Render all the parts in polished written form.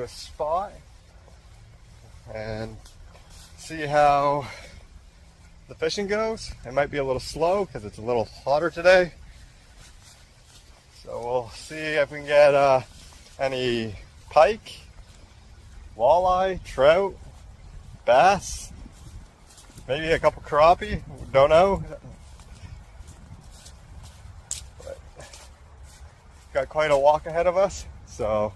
to a spot and see how the fishing goes. It might be a little slow because it's a little hotter today. So we'll see if we can get any pike, walleye, trout, bass, maybe a couple crappie, don't know. But got quite a walk ahead of us, so.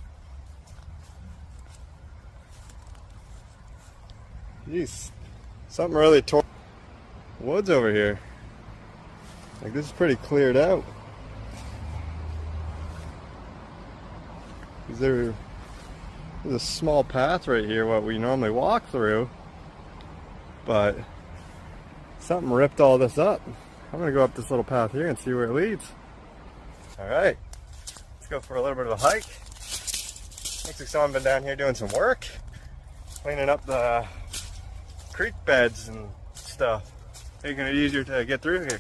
Jeez, something really tore woods over here. Like, this is pretty cleared out. There's a small path right here, what we normally walk through, but something ripped all this up. I'm gonna go up this little path here and see where it leads. All right, let's go for a little bit of a hike. Looks like someone been down here doing some work, cleaning up the creek beds and stuff, making it easier to get through here.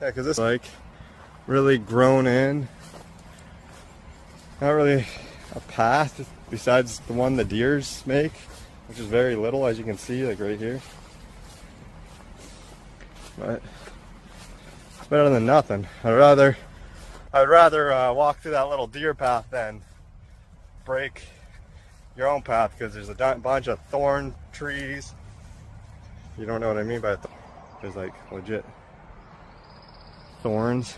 Yeah, because it's like really grown in. Not really a path besides the one the deers make, which is very little, as you can see, like right here. But it's better than nothing. I'd rather walk through that little deer path than break your own path, because there's a bunch of thorn trees. You don't know what I mean by there's like legit thorns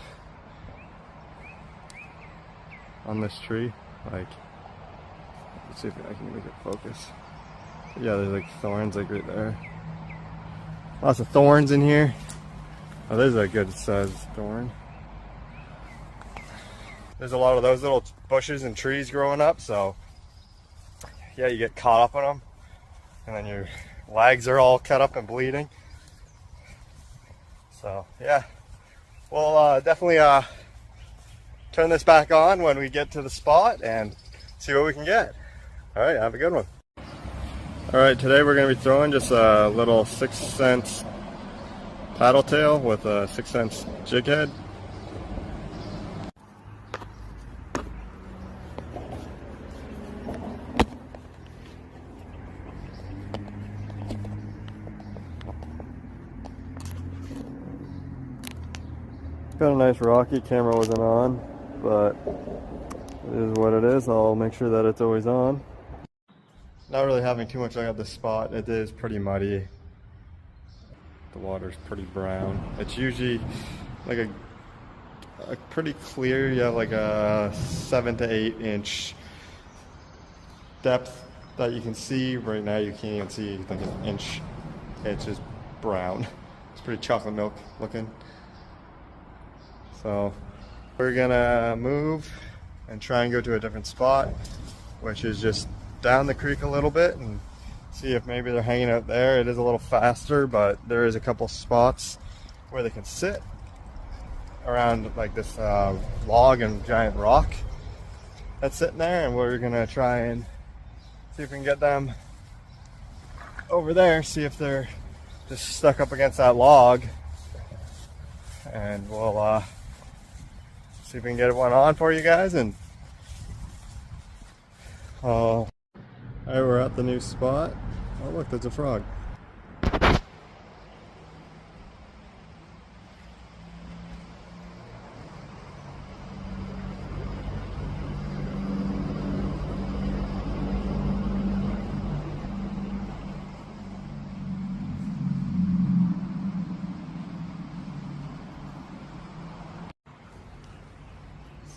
on this tree. Like, let's see if I can make it focus. Yeah, there's like thorns like right there. Lots of thorns in here. Oh, there's a good sized thorn. There's a lot of those little bushes and trees growing up, so yeah, you get caught up in them, and then your legs are all cut up and bleeding. So yeah, we'll definitely turn this back on when we get to the spot and see what we can get. All right, have a good one. All right, today we're going to be throwing just a little 6-cent paddle tail with a 6-cent jig head. Got a nice rocky, camera wasn't on, but it is what it is. I'll make sure that it's always on. Not really having too much luck at this spot. It is pretty muddy. The water's pretty brown. It's usually like a pretty clear. You have like a 7 to 8 inch depth that you can see. Right now you can't even see like an inch. It's just brown. It's pretty chocolate milk looking. So we're gonna move and try and go to a different spot, which is just down the creek a little bit, and see if maybe they're hanging out there. It is a little faster, but there is a couple spots where they can sit around like this log and giant rock that's sitting there, and we're gonna try and see if we can get them over there, see if they're just stuck up against that log, and we'll see if we can get one on for you guys. And all right, we're at the new spot. Oh look, there's a frog.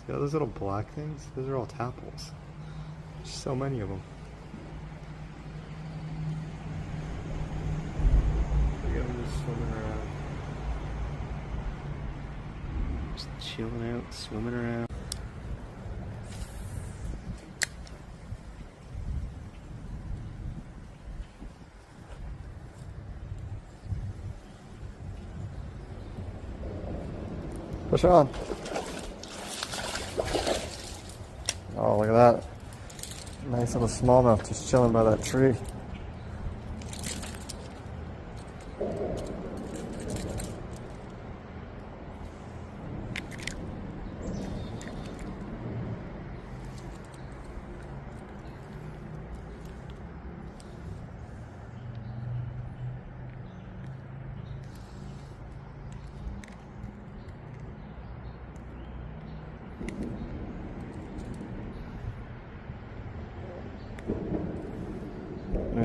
See all those little black things? Those are all tadpoles. There's so many of them. Look at them just swimming around. Just chilling out, swimming around. Push on. Oh, look at that. Nice little smallmouth just chilling by that tree.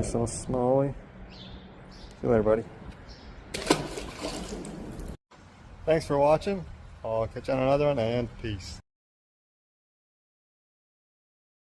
Nice little smallie. See you later, buddy. Thanks for watching. I'll catch you on another one, and peace.